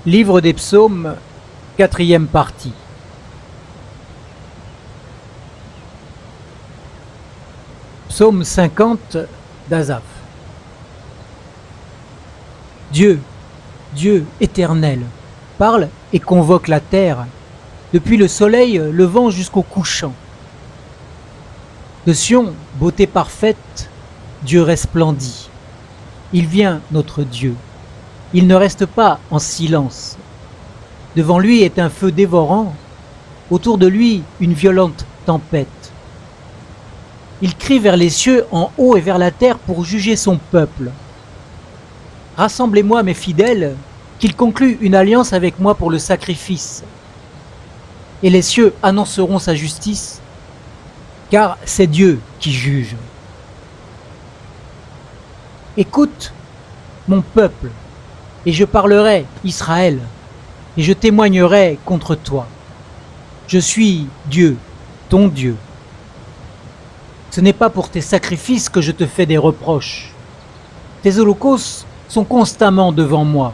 Livre des Psaumes, 4e partie. Psaume 50 d'Asaph. Dieu, Dieu éternel, parle et convoque la terre, depuis le soleil levant jusqu'au couchant. De Sion, beauté parfaite, Dieu resplendit. Il vient, notre Dieu. Il ne reste pas en silence. Devant lui est un feu dévorant, autour de lui une violente tempête. Il crie vers les cieux en haut et vers la terre pour juger son peuple. Rassemblez-moi mes fidèles, qu'il conclue une alliance avec moi pour le sacrifice. Et les cieux annonceront sa justice, car c'est Dieu qui juge. Écoute, mon peuple, et je parlerai, Israël, et je témoignerai contre toi. Je suis Dieu, ton Dieu. Ce n'est pas pour tes sacrifices que je te fais des reproches. Tes holocaustes sont constamment devant moi.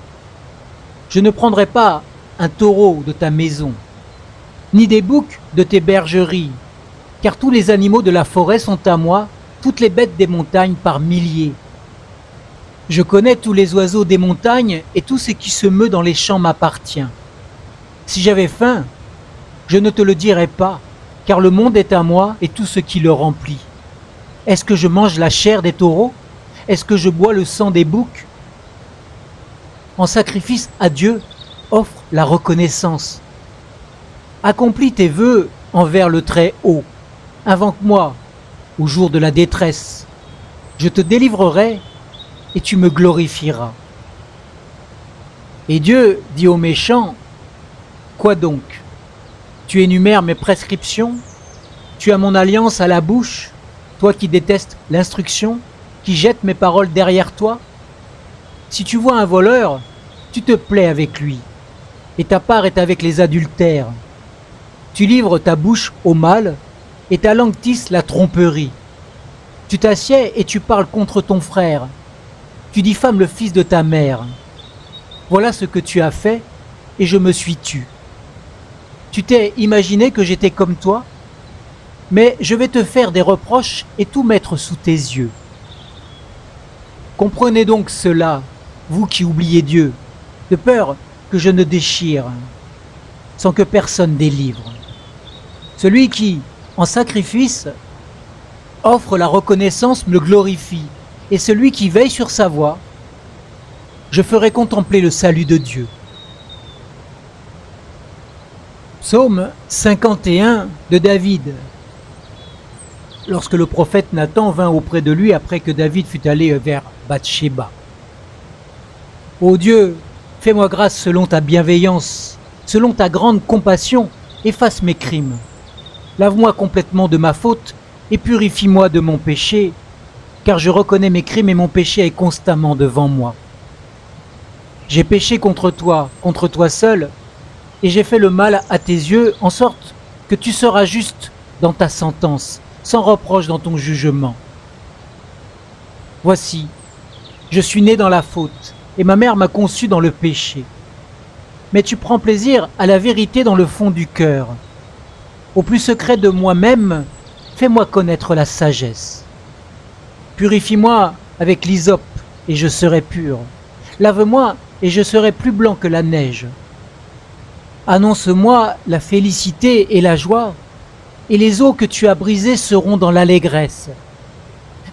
Je ne prendrai pas un taureau de ta maison, ni des boucs de tes bergeries, car tous les animaux de la forêt sont à moi, toutes les bêtes des montagnes par milliers. Je connais tous les oiseaux des montagnes et tout ce qui se meut dans les champs m'appartient. Si j'avais faim, je ne te le dirais pas, car le monde est à moi et tout ce qui le remplit. Est-ce que je mange la chair des taureaux? Est-ce que je bois le sang des boucs? En sacrifice à Dieu, offre la reconnaissance. Accomplis tes vœux envers le Très-Haut. Invoque-moi au jour de la détresse. Je te délivrerai et tu me glorifieras. Et Dieu dit aux méchants, quoi donc? Tu énumères mes prescriptions? Tu as mon alliance à la bouche, toi qui détestes l'instruction, qui jette mes paroles derrière toi? Si tu vois un voleur, tu te plais avec lui, et ta part est avec les adultères. Tu livres ta bouche au mal, et ta langue tisse la tromperie. Tu t'assieds et tu parles contre ton frère. Tu diffames le fils de ta mère. Voilà ce que tu as fait, et je me suis tu. Tu t'es imaginé que j'étais comme toi? Mais je vais te faire des reproches et tout mettre sous tes yeux. Comprenez donc cela, vous qui oubliez Dieu, de peur que je ne déchire, sans que personne délivre. Celui qui, en sacrifice, offre la reconnaissance me glorifie, et celui qui veille sur sa voie, je ferai contempler le salut de Dieu. Psaume 51 de David. Lorsque le prophète Nathan vint auprès de lui après que David fut allé vers Bathsheba. Ô Dieu, fais-moi grâce selon ta bienveillance, selon ta grande compassion, efface mes crimes. Lave-moi complètement de ma faute et purifie-moi de mon péché, car je reconnais mes crimes et mon péché est constamment devant moi. J'ai péché contre toi seul, et j'ai fait le mal à tes yeux, en sorte que tu seras juste dans ta sentence, sans reproche dans ton jugement. Voici, je suis né dans la faute, et ma mère m'a conçu dans le péché. Mais tu prends plaisir à la vérité dans le fond du cœur. Au plus secret de moi-même, fais-moi connaître la sagesse. Purifie-moi avec l'hysope, et je serai pur. Lave-moi, et je serai plus blanc que la neige. Annonce-moi la félicité et la joie, et les eaux que tu as brisées seront dans l'allégresse.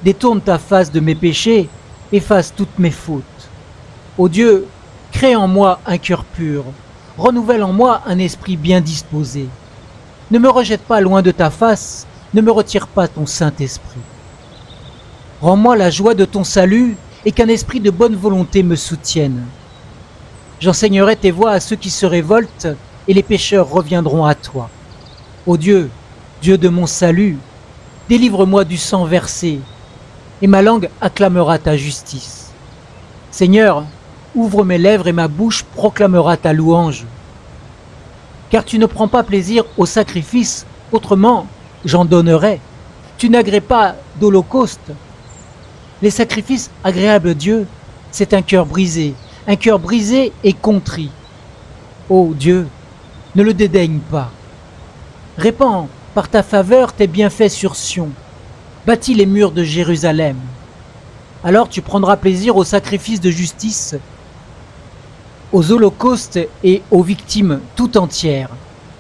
Détourne ta face de mes péchés, efface toutes mes fautes. Ô Dieu, crée en moi un cœur pur, renouvelle en moi un esprit bien disposé. Ne me rejette pas loin de ta face, ne me retire pas ton Saint-Esprit. Rends-moi la joie de ton salut et qu'un esprit de bonne volonté me soutienne. J'enseignerai tes voies à ceux qui se révoltent et les pécheurs reviendront à toi. Ô Dieu, Dieu de mon salut, délivre-moi du sang versé et ma langue acclamera ta justice. Seigneur, ouvre mes lèvres et ma bouche proclamera ta louange. Car tu ne prends pas plaisir au sacrifice, autrement j'en donnerais. Tu n'agrées pas d'holocauste. Les sacrifices agréables à Dieu, c'est un cœur brisé et contrit. Ô Dieu, ne le dédaigne pas. Répands par ta faveur tes bienfaits sur Sion. Bâtis les murs de Jérusalem. Alors tu prendras plaisir aux sacrifices de justice, aux holocaustes et aux victimes tout entières.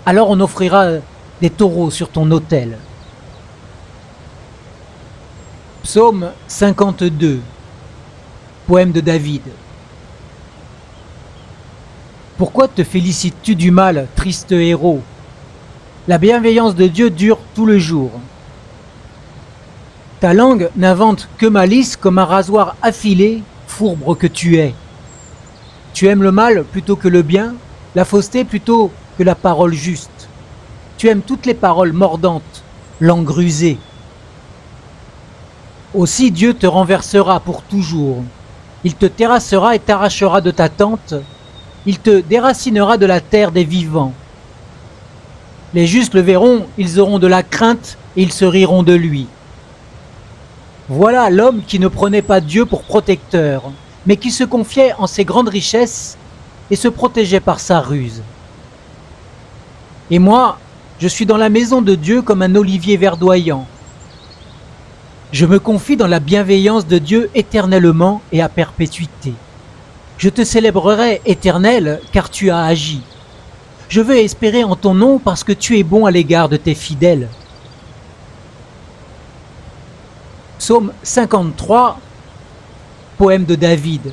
Alors on offrira des taureaux sur ton autel. Psaume 52, poème de David. Pourquoi te félicites-tu du mal, triste héros? La bienveillance de Dieu dure tout le jour. Ta langue n'invente que malice comme un rasoir affilé, fourbre que tu es. Tu aimes le mal plutôt que le bien, la fausseté plutôt que la parole juste. Tu aimes toutes les paroles mordantes, langue rusée. Aussi Dieu te renversera pour toujours. Il te terrassera et t'arrachera de ta tente. Il te déracinera de la terre des vivants. Les justes le verront, ils auront de la crainte et ils se riront de lui. Voilà l'homme qui ne prenait pas Dieu pour protecteur, mais qui se confiait en ses grandes richesses et se protégeait par sa ruse. Et moi, je suis dans la maison de Dieu comme un olivier verdoyant. Je me confie dans la bienveillance de Dieu éternellement et à perpétuité. Je te célébrerai, Éternel, car tu as agi. Je veux espérer en ton nom parce que tu es bon à l'égard de tes fidèles. Psaume 53, poème de David.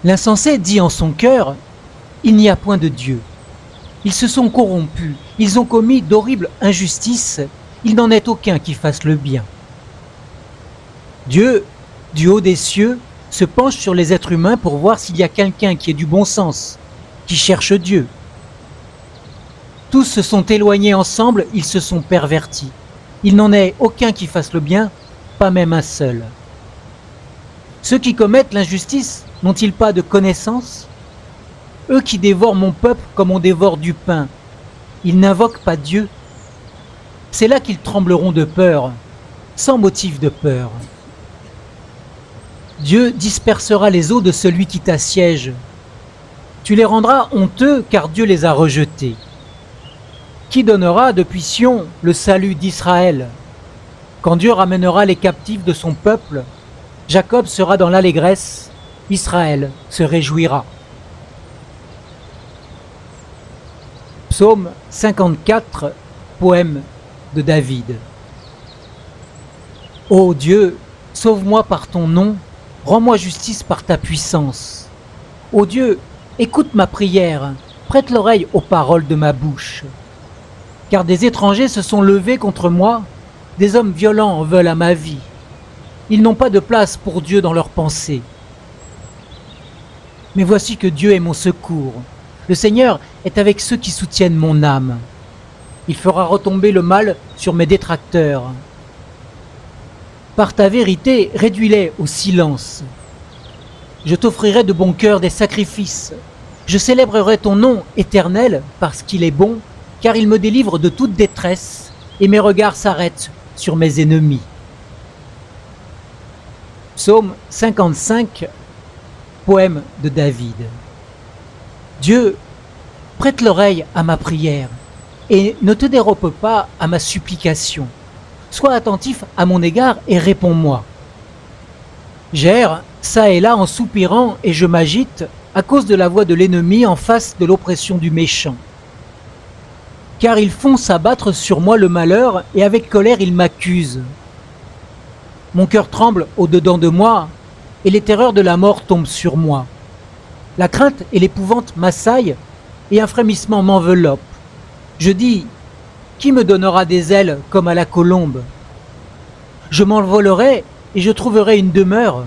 L'insensé dit en son cœur, « Il n'y a point de Dieu. » Ils se sont corrompus, ils ont commis d'horribles injustices, il n'en est aucun qui fasse le bien. Dieu, du haut des cieux, se penche sur les êtres humains pour voir s'il y a quelqu'un qui ait du bon sens, qui cherche Dieu. Tous se sont éloignés ensemble, ils se sont pervertis. Il n'en est aucun qui fasse le bien, pas même un seul. Ceux qui commettent l'injustice n'ont-ils pas de connaissance? Eux qui dévorent mon peuple comme on dévore du pain, ils n'invoquent pas Dieu. C'est là qu'ils trembleront de peur, sans motif de peur. Dieu dispersera les eaux de celui qui t'assiège. Tu les rendras honteux car Dieu les a rejetés. Qui donnera depuis Sion le salut d'Israël? Quand Dieu ramènera les captifs de son peuple, Jacob sera dans l'allégresse, Israël se réjouira. Psaume 54, poème de David. Ô Dieu, sauve-moi par ton nom, rends-moi justice par ta puissance. Ô Dieu, écoute ma prière, prête l'oreille aux paroles de ma bouche. Car des étrangers se sont levés contre moi, des hommes violents veulent à ma vie. Ils n'ont pas de place pour Dieu dans leurs pensées. Mais voici que Dieu est mon secours. Le Seigneur est avec ceux qui soutiennent mon âme. Il fera retomber le mal sur mes détracteurs. Par ta vérité, réduis-les au silence. Je t'offrirai de bon cœur des sacrifices. Je célébrerai ton nom éternel parce qu'il est bon, car il me délivre de toute détresse et mes regards s'arrêtent sur mes ennemis. Psaume 55, poème de David. Dieu, prête l'oreille à ma prière et ne te dérobe pas à ma supplication. Sois attentif à mon égard et réponds-moi. J'erre çà et là en soupirant et je m'agite à cause de la voix de l'ennemi en face de l'oppression du méchant. Car ils font s'abattre sur moi le malheur et avec colère ils m'accusent. Mon cœur tremble au-dedans de moi et les terreurs de la mort tombent sur moi. La crainte et l'épouvante m'assaillent et un frémissement m'enveloppe. Je dis, qui me donnera des ailes comme à la colombe? Je m'envolerai et je trouverai une demeure.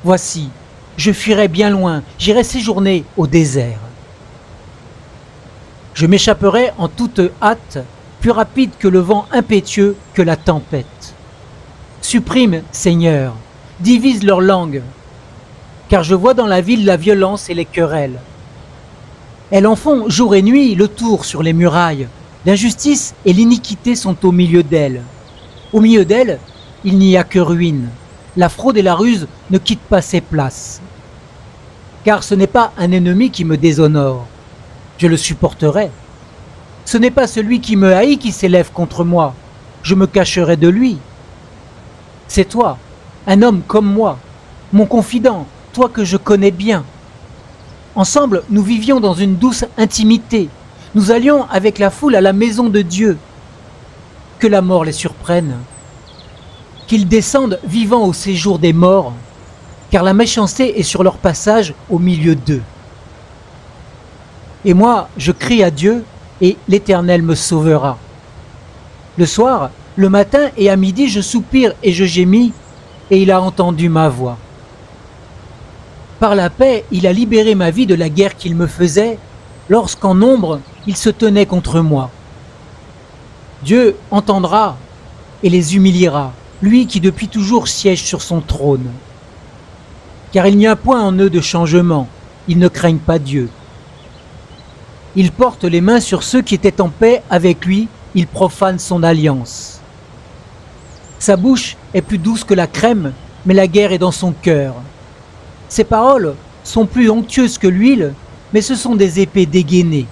Voici, je fuirai bien loin, j'irai séjourner au désert. Je m'échapperai en toute hâte, plus rapide que le vent impétueux que la tempête. Supprime, Seigneur, divise leur langue, car je vois dans la ville la violence et les querelles. Elles en font jour et nuit le tour sur les murailles. L'injustice et l'iniquité sont au milieu d'elles. Au milieu d'elles, il n'y a que ruine. La fraude et la ruse ne quittent pas ses places. car ce n'est pas un ennemi qui me déshonore. Je le supporterai. Ce n'est pas celui qui me haït qui s'élève contre moi. Je me cacherai de lui. C'est toi, un homme comme moi, mon confident, toi que je connais bien. Ensemble, nous vivions dans une douce intimité. Nous allions avec la foule à la maison de Dieu. Que la mort les surprenne. Qu'ils descendent vivants au séjour des morts, car la méchanceté est sur leur passage au milieu d'eux. Et moi, je crie à Dieu, et l'Éternel me sauvera. Le soir, le matin et à midi, je soupire et je gémis, et il a entendu ma voix. Par la paix, il a libéré ma vie de la guerre qu'il me faisait, lorsqu'en nombre, il se tenait contre moi. Dieu entendra et les humiliera, lui qui depuis toujours siège sur son trône. Car il n'y a point en eux de changement, ils ne craignent pas Dieu. Il porte les mains sur ceux qui étaient en paix avec lui, il profane son alliance. Sa bouche est plus douce que la crème, mais la guerre est dans son cœur. Ses paroles sont plus onctueuses que l'huile, mais ce sont des épées dégainées.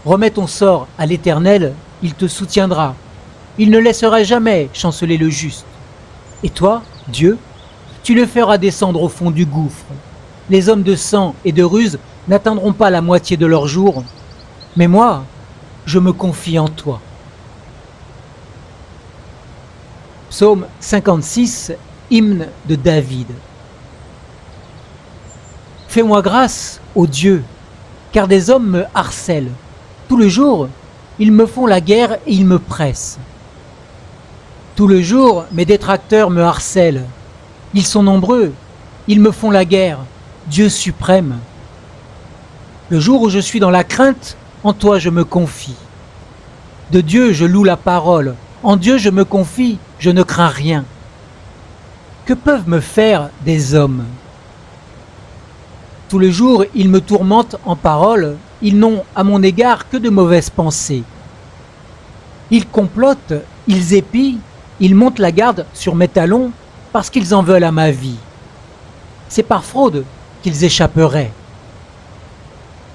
Remets ton sort à l'Éternel, il te soutiendra. Il ne laissera jamais chanceler le juste. Et toi, Dieu, tu le feras descendre au fond du gouffre. Les hommes de sang et de ruse n'atteindront pas la moitié de leur jour. Mais moi, je me confie en toi. Psaume 56, hymne de David. Fais-moi grâce, ô Dieu, car des hommes me harcèlent. Tout le jour, ils me font la guerre et ils me pressent. Tout le jour, mes détracteurs me harcèlent. Ils sont nombreux, ils me font la guerre, Dieu suprême. Le jour où je suis dans la crainte, en toi je me confie. De Dieu je loue la parole, en Dieu je me confie, je ne crains rien. Que peuvent me faire des hommes? Tout le jour ils me tourmentent en paroles, ils n'ont à mon égard que de mauvaises pensées. Ils complotent, ils épient, ils montent la garde sur mes talons parce qu'ils en veulent à ma vie. C'est par fraude qu'ils échapperaient.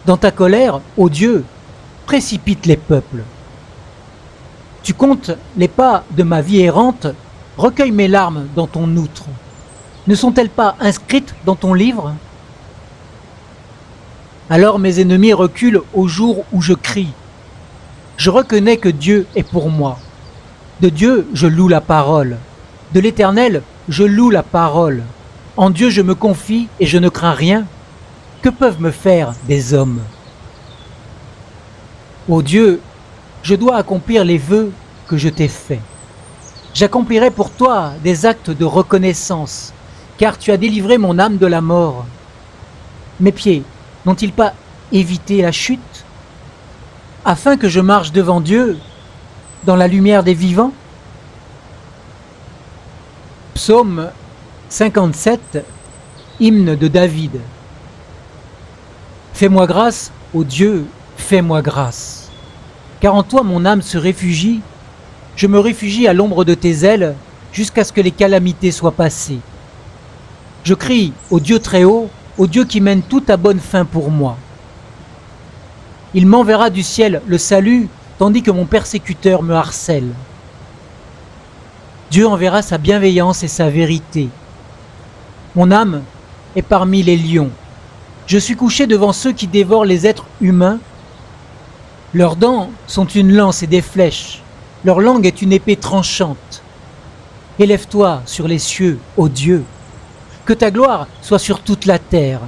Dans ta colère, ô Dieu, précipite les peuples. Tu comptes les pas de ma vie errante, recueille mes larmes dans ton outre. Ne sont-elles pas inscrites dans ton livre? Alors mes ennemis reculent au jour où je crie. Je reconnais que Dieu est pour moi. De Dieu, je loue la parole. De l'Éternel, je loue la parole. En Dieu, je me confie et je ne crains rien. Que peuvent me faire des hommes? Ô Dieu, je dois accomplir les vœux que je t'ai faits. J'accomplirai pour toi des actes de reconnaissance, car tu as délivré mon âme de la mort. Mes pieds n'ont-ils pas évité la chute, afin que je marche devant Dieu dans la lumière des vivants? Psaume 57, hymne de David. Fais-moi grâce, ô Dieu, fais-moi grâce. Car en toi mon âme se réfugie, je me réfugie à l'ombre de tes ailes, jusqu'à ce que les calamités soient passées. Je crie au Dieu très haut, au Dieu qui mène tout à bonne fin pour moi. Il m'enverra du ciel le salut, tandis que mon persécuteur me harcèle. Dieu enverra sa bienveillance et sa vérité. Mon âme est parmi les lions. Je suis couché devant ceux qui dévorent les êtres humains. Leurs dents sont une lance et des flèches. Leur langue est une épée tranchante. Élève-toi sur les cieux, ô Dieu. Que ta gloire soit sur toute la terre.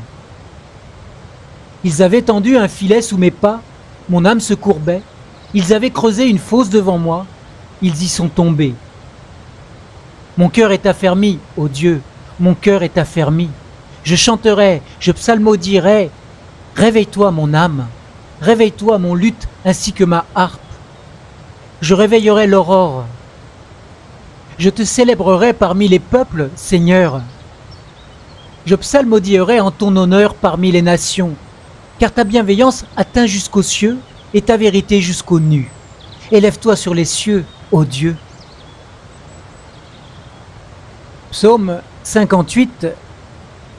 Ils avaient tendu un filet sous mes pas, mon âme se courbait. Ils avaient creusé une fosse devant moi, ils y sont tombés. Mon cœur est affermi, ô Dieu, mon cœur est affermi. Je chanterai, je psalmodierai. Réveille-toi mon âme, réveille-toi mon luth ainsi que ma harpe. Je réveillerai l'aurore. Je te célébrerai parmi les peuples, Seigneur. Je psalmodierai en ton honneur parmi les nations, car ta bienveillance atteint jusqu'aux cieux et ta vérité jusqu'aux nues. Élève-toi sur les cieux, ô Dieu. Psaume 58,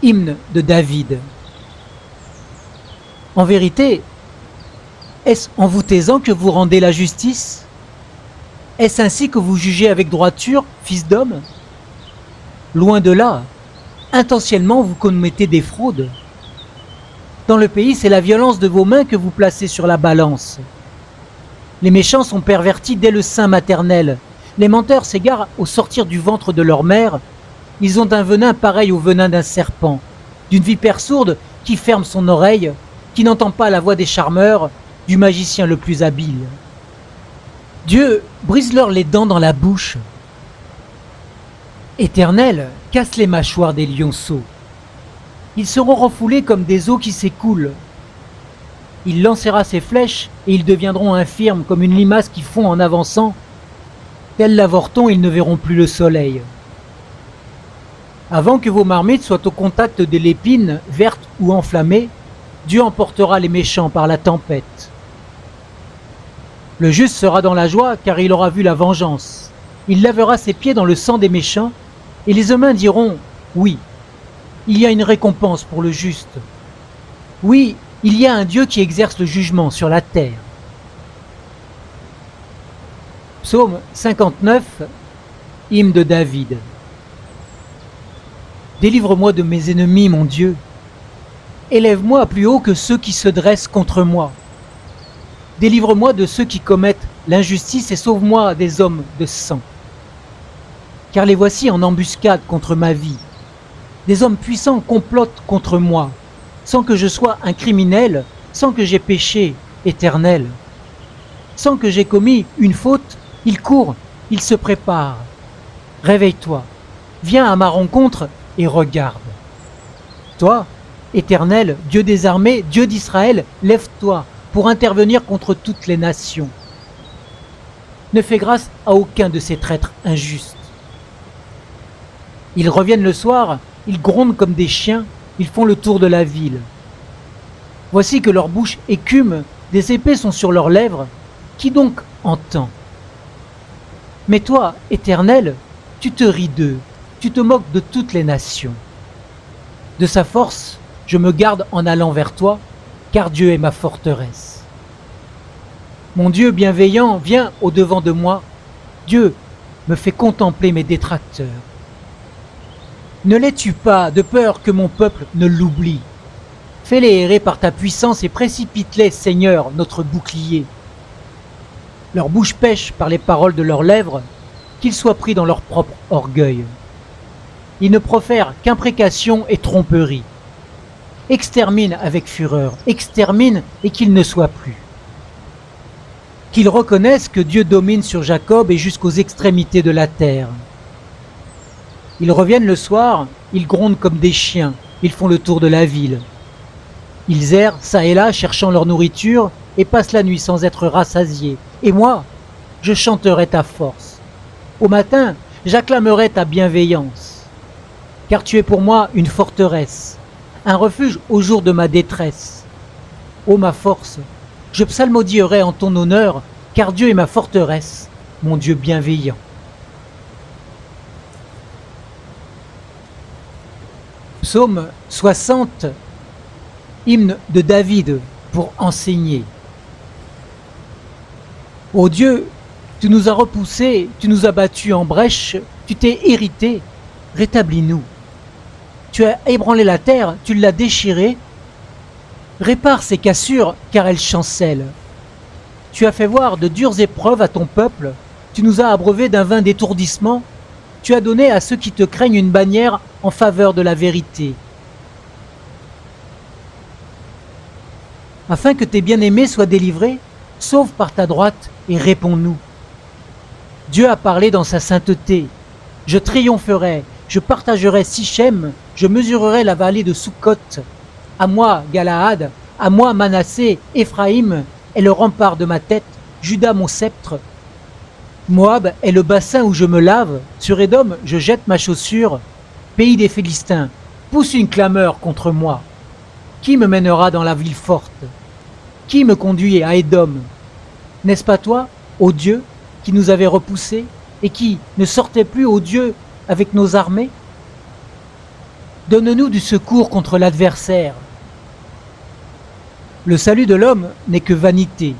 hymne de David. En vérité, est-ce en vous taisant que vous rendez la justice? Est-ce ainsi que vous jugez avec droiture, fils d'homme? Loin de là, intentionnellement vous commettez des fraudes. Dans le pays, c'est la violence de vos mains que vous placez sur la balance. Les méchants sont pervertis dès le sein maternel. Les menteurs s'égarent au sortir du ventre de leur mère. Ils ont un venin pareil au venin d'un serpent, d'une vipère sourde qui ferme son oreille, qui n'entend pas la voix des charmeurs, du magicien le plus habile. Dieu brise-leur les dents dans la bouche. Éternel, casse les mâchoires des lionceaux. Ils seront refoulés comme des eaux qui s'écoulent. Il lancera ses flèches et ils deviendront infirmes comme une limace qui fond en avançant. Tel l'avorton, ils ne verront plus le soleil. Avant que vos marmites soient au contact de l'épine, verte ou enflammée, Dieu emportera les méchants par la tempête. Le juste sera dans la joie car il aura vu la vengeance. Il lavera ses pieds dans le sang des méchants et les humains diront « Oui, il y a une récompense pour le juste. Oui, il y a un Dieu qui exerce le jugement sur la terre. » Psaume 59, hymne de David. Délivre-moi de mes ennemis, mon Dieu. Élève-moi plus haut que ceux qui se dressent contre moi. Délivre-moi de ceux qui commettent l'injustice et sauve-moi des hommes de sang. Car les voici en embuscade contre ma vie. Des hommes puissants complotent contre moi, sans que je sois un criminel, sans que j'aie péché éternel. Sans que j'aie commis une faute, ils courent, ils se préparent. Réveille-toi, viens à ma rencontre et regarde. Toi, Éternel, Dieu des armées, Dieu d'Israël, lève-toi pour intervenir contre toutes les nations. Ne fais grâce à aucun de ces traîtres injustes. Ils reviennent le soir, ils grondent comme des chiens, ils font le tour de la ville. Voici que leur bouche écume, des épées sont sur leurs lèvres. Qui donc entend? Mais toi, Éternel, tu te ris d'eux, tu te moques de toutes les nations. De sa force, je me garde en allant vers toi, car Dieu est ma forteresse. Mon Dieu bienveillant vient au-devant de moi. Dieu me fait contempler mes détracteurs. Ne les tue pas, de peur que mon peuple ne l'oublie. Fais-les errer par ta puissance et précipite-les, Seigneur, notre bouclier. Leur bouche pêche par les paroles de leurs lèvres, qu'ils soient pris dans leur propre orgueil. Ils ne profèrent qu'imprécations et tromperies. Extermine avec fureur, extermine et qu'il ne soit plus. Qu'ils reconnaissent que Dieu domine sur Jacob et jusqu'aux extrémités de la terre. Ils reviennent le soir, ils grondent comme des chiens, ils font le tour de la ville. Ils errent çà et là cherchant leur nourriture et passent la nuit sans être rassasiés. Et moi, je chanterai ta force. Au matin, j'acclamerai ta bienveillance. Car tu es pour moi une forteresse, un refuge au jour de ma détresse. Ô ma force, je psalmodierai en ton honneur, car Dieu est ma forteresse, mon Dieu bienveillant. Psaume 60, hymne de David pour enseigner. Ô Dieu, tu nous as repoussés, tu nous as battus en brèche, tu t'es irrité, rétablis-nous. Tu as ébranlé la terre, tu l'as déchirée. Répare ces cassures, car elles chancellent. Tu as fait voir de dures épreuves à ton peuple, tu nous as abreuvés d'un vin d'étourdissement, tu as donné à ceux qui te craignent une bannière en faveur de la vérité. Afin que tes bien-aimés soient délivrés, sauve par ta droite et réponds-nous. Dieu a parlé dans sa sainteté. Je triompherai, je partagerai Sichem, je mesurerai la vallée de Sukkot. À moi, Galaad, à moi, Manassé, Éphraïm est le rempart de ma tête, Juda mon sceptre. Moab est le bassin où je me lave, sur Édom je jette ma chaussure. Pays des Philistins, pousse une clameur contre moi. Qui me mènera dans la ville forte? Qui me conduit à Édom? N'est-ce pas toi, ô Dieu, qui nous avait repoussés et qui ne sortait plus, ô Dieu, avec nos armées? Donne-nous du secours contre l'adversaire. Le salut de l'homme n'est que vanité.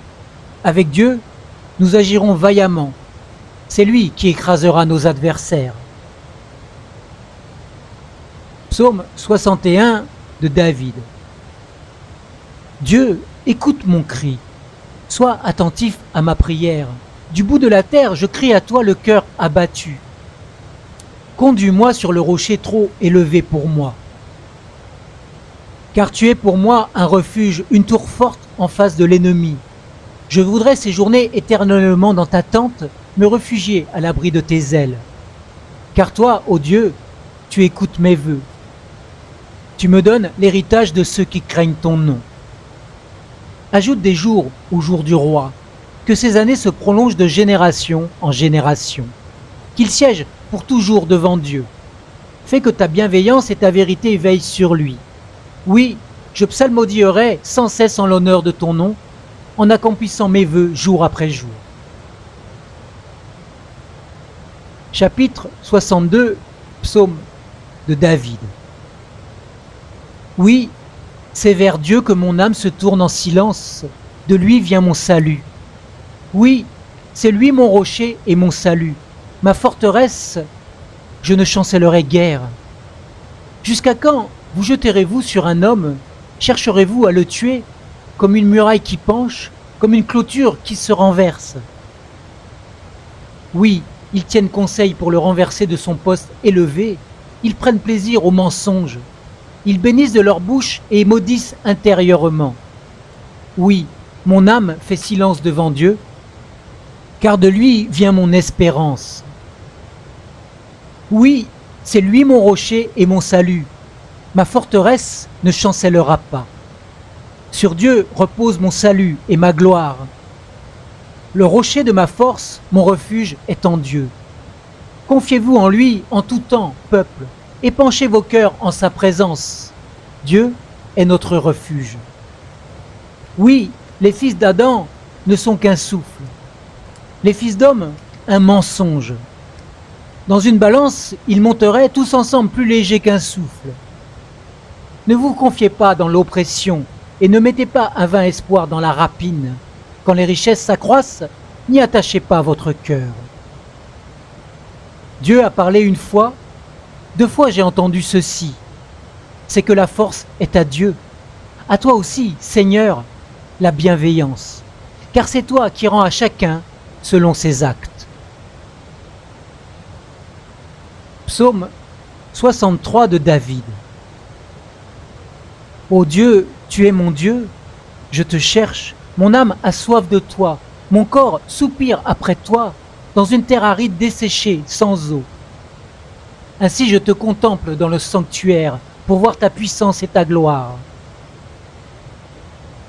Avec Dieu, nous agirons vaillamment. C'est lui qui écrasera nos adversaires. Psaume 61 de David. Dieu, écoute mon cri. Sois attentif à ma prière. Du bout de la terre, je crie à toi le cœur abattu. Conduis-moi sur le rocher trop élevé pour moi. Car tu es pour moi un refuge, une tour forte en face de l'ennemi. Je voudrais séjourner éternellement dans ta tente, me réfugier à l'abri de tes ailes. Car toi, ô Dieu, tu écoutes mes vœux. Tu me donnes l'héritage de ceux qui craignent ton nom. Ajoute des jours au jour du roi, que ces années se prolongent de génération en génération, qu'il siège pour toujours devant Dieu. Fais que ta bienveillance et ta vérité veillent sur lui. Oui, je psalmodierai sans cesse en l'honneur de ton nom, en accomplissant mes vœux jour après jour. Chapitre 62, Psaume de David. Oui, c'est vers Dieu que mon âme se tourne en silence, de lui vient mon salut. Oui, c'est lui mon rocher et mon salut, ma forteresse, je ne chancellerai guère. Jusqu'à quand vous jeterez-vous sur un homme, chercherez-vous à le tuer, comme une muraille qui penche, comme une clôture qui se renverse? Oui, ils tiennent conseil pour le renverser de son poste élevé, ils prennent plaisir au mensonge, ils bénissent de leur bouche et maudissent intérieurement. Oui, mon âme fait silence devant Dieu, car de lui vient mon espérance. Oui, c'est lui mon rocher et mon salut, ma forteresse ne chancellera pas. Sur Dieu repose mon salut et ma gloire. Le rocher de ma force, mon refuge est en Dieu. Confiez-vous en lui en tout temps, peuple, épanchez vos cœurs en sa présence. Dieu est notre refuge. Oui, les fils d'Adam ne sont qu'un souffle. Les fils d'homme, un mensonge. Dans une balance, ils monteraient tous ensemble plus légers qu'un souffle. Ne vous confiez pas dans l'oppression et ne mettez pas un vain espoir dans la rapine. Quand les richesses s'accroissent, n'y attachez pas votre cœur. Dieu a parlé une fois, 2 fois j'ai entendu ceci. C'est que la force est à Dieu. À toi aussi, Seigneur, la bienveillance. Car c'est toi qui rends à chacun selon ses actes. Psaume 63 de David. Ô Dieu, tu es mon Dieu, je te cherche, mon âme a soif de toi, mon corps soupire après toi, dans une terre aride desséchée, sans eau. Ainsi je te contemple dans le sanctuaire, pour voir ta puissance et ta gloire.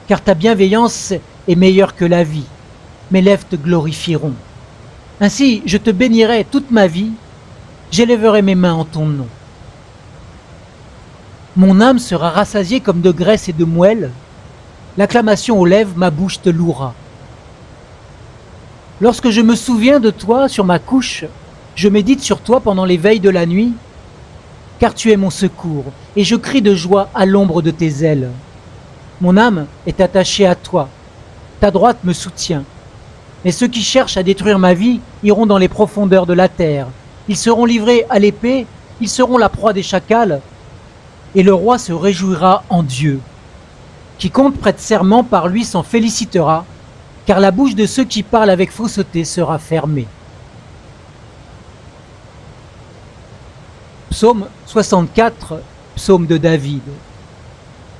Car ta bienveillance est meilleure que la vie, mes lèvres te glorifieront. Ainsi je te bénirai toute ma vie, j'élèverai mes mains en ton nom. Mon âme sera rassasiée comme de graisse et de moelle, l'acclamation aux lèvres, ma bouche te louera. Lorsque je me souviens de toi sur ma couche, je médite sur toi pendant les veilles de la nuit, car tu es mon secours, et je crie de joie à l'ombre de tes ailes. Mon âme est attachée à toi, ta droite me soutient. Mais ceux qui cherchent à détruire ma vie iront dans les profondeurs de la terre. Ils seront livrés à l'épée, ils seront la proie des chacals, et le roi se réjouira en Dieu. Quiconque prête serment par lui s'en félicitera, car la bouche de ceux qui parlent avec fausseté sera fermée. Psaume 64, psaume de David.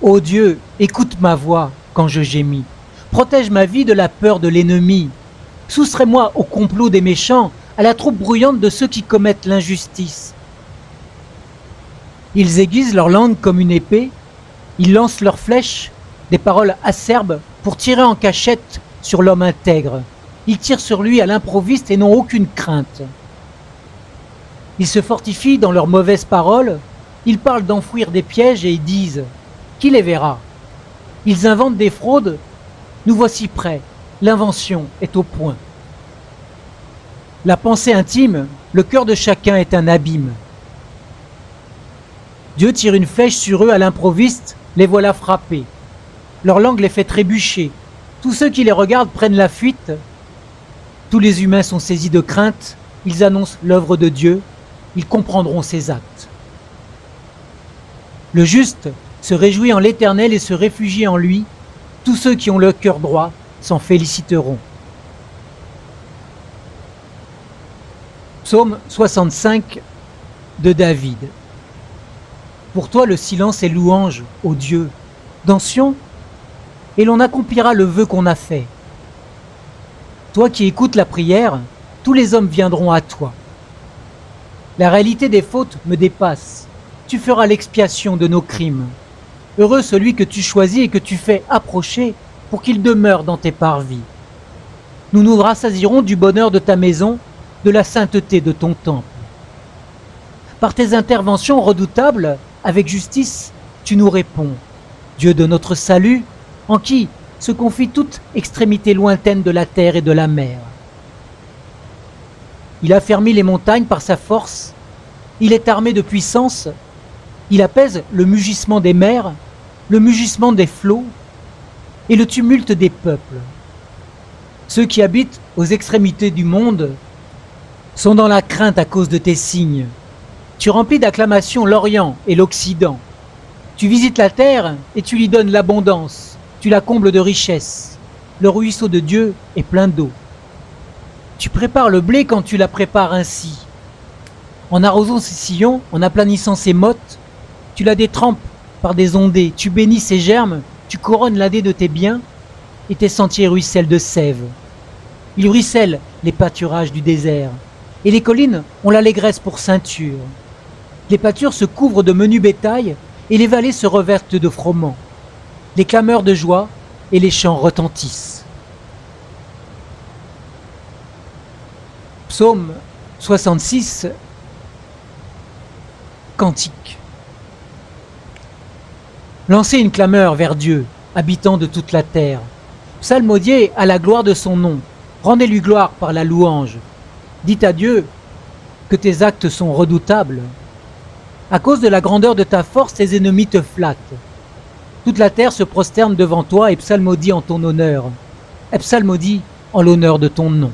Ô Dieu, écoute ma voix quand je gémis. Protège ma vie de la peur de l'ennemi. Soustrais-moi au complot des méchants, à la troupe bruyante de ceux qui commettent l'injustice. Ils aiguisent leur langue comme une épée, ils lancent leurs flèches, des paroles acerbes pour tirer en cachette sur l'homme intègre. Ils tirent sur lui à l'improviste et n'ont aucune crainte. Ils se fortifient dans leurs mauvaises paroles, ils parlent d'enfouir des pièges et ils disent « Qui les verra ?» Ils inventent des fraudes, nous voici prêts, l'invention est au point. La pensée intime, le cœur de chacun est un abîme. Dieu tire une flèche sur eux à l'improviste, les voilà frappés. Leur langue les fait trébucher. Tous ceux qui les regardent prennent la fuite. Tous les humains sont saisis de crainte. Ils annoncent l'œuvre de Dieu. Ils comprendront ses actes. Le juste se réjouit en l'Éternel et se réfugie en lui. Tous ceux qui ont le cœur droit s'en féliciteront. Psaume 65 de David. Pour toi le silence est louange, ô Dieu, dans Sion, et l'on accomplira le vœu qu'on a fait. Toi qui écoutes la prière, tous les hommes viendront à toi. La réalité des fautes me dépasse. Tu feras l'expiation de nos crimes. Heureux celui que tu choisis et que tu fais approcher pour qu'il demeure dans tes parvis. Nous nous rassasierons du bonheur de ta maison, de la sainteté de ton temple. Par tes interventions redoutables, avec justice, tu nous réponds. Dieu de notre salut, en qui se confie toute extrémité lointaine de la terre et de la mer. Il a fermi les montagnes par sa force, il est armé de puissance, il apaise le mugissement des mers, le mugissement des flots et le tumulte des peuples. Ceux qui habitent aux extrémités du monde sont dans la crainte à cause de tes signes. Tu remplis d'acclamations l'Orient et l'Occident. Tu visites la terre et tu lui donnes l'abondance. Tu la combles de richesses. Le ruisseau de Dieu est plein d'eau. Tu prépares le blé quand tu la prépares ainsi. En arrosant ses sillons, en aplanissant ses mottes, tu la détrempes par des ondées. Tu bénis ses germes, tu couronnes l'année de tes biens et tes sentiers ruissellent de sève. Ils ruissellent les pâturages du désert et les collines ont l'allégresse pour ceinture. Les pâtures se couvrent de menu bétail et les vallées se revêtent de froment. Les clameurs de joie et les chants retentissent. Psaume 66, Cantique. Lancez une clameur vers Dieu, habitant de toute la terre. Psalmodiez à la gloire de son nom. Rendez-lui gloire par la louange. Dites à Dieu que tes actes sont redoutables. À cause de la grandeur de ta force, tes ennemis te flattent. Toute la terre se prosterne devant toi et psalmodie en ton honneur. Et psalmodie en l'honneur de ton nom.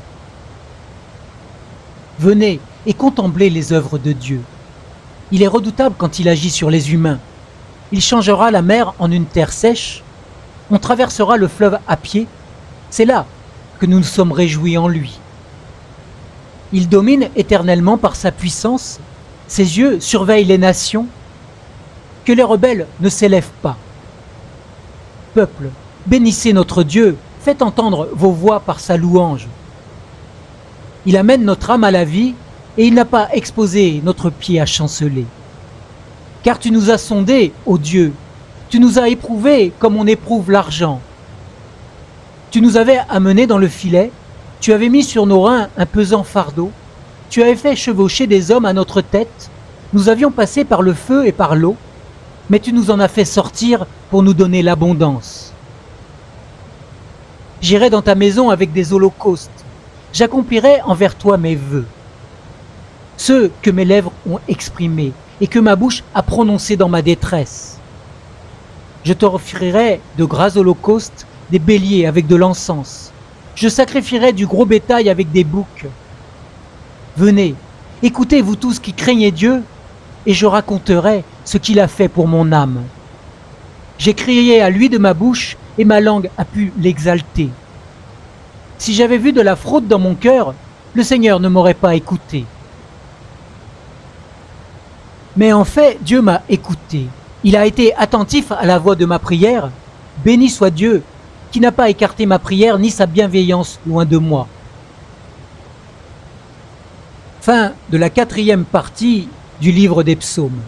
Venez et contemplez les œuvres de Dieu. Il est redoutable quand il agit sur les humains. Il changera la mer en une terre sèche. On traversera le fleuve à pied. C'est là que nous nous sommes réjouis en lui. Il domine éternellement par sa puissance. Ses yeux surveillent les nations. Que les rebelles ne s'élèvent pas. Peuple, bénissez notre Dieu. Faites entendre vos voix par sa louange. Il amène notre âme à la vie et il n'a pas exposé notre pied à chanceler. Car tu nous as sondés, ô Dieu, tu nous as éprouvés comme on éprouve l'argent. Tu nous avais amenés dans le filet, tu avais mis sur nos reins un pesant fardeau, tu avais fait chevaucher des hommes à notre tête, nous avions passé par le feu et par l'eau, mais tu nous en as fait sortir pour nous donner l'abondance. J'irai dans ta maison avec des holocaustes, j'accomplirai envers toi mes vœux, ceux que mes lèvres ont exprimés et que ma bouche a prononcés dans ma détresse. Je t'offrirai de gras holocaustes, des béliers avec de l'encens. Je sacrifierai du gros bétail avec des boucs. Venez, écoutez vous tous qui craignez Dieu, et je raconterai ce qu'il a fait pour mon âme. J'ai crié à lui de ma bouche, et ma langue a pu l'exalter. Si j'avais vu de la fraude dans mon cœur, le Seigneur ne m'aurait pas écouté. Mais en fait, Dieu m'a écouté. Il a été attentif à la voix de ma prière. Béni soit Dieu, qui n'a pas écarté ma prière ni sa bienveillance loin de moi. Fin de la 4e partie du livre des psaumes.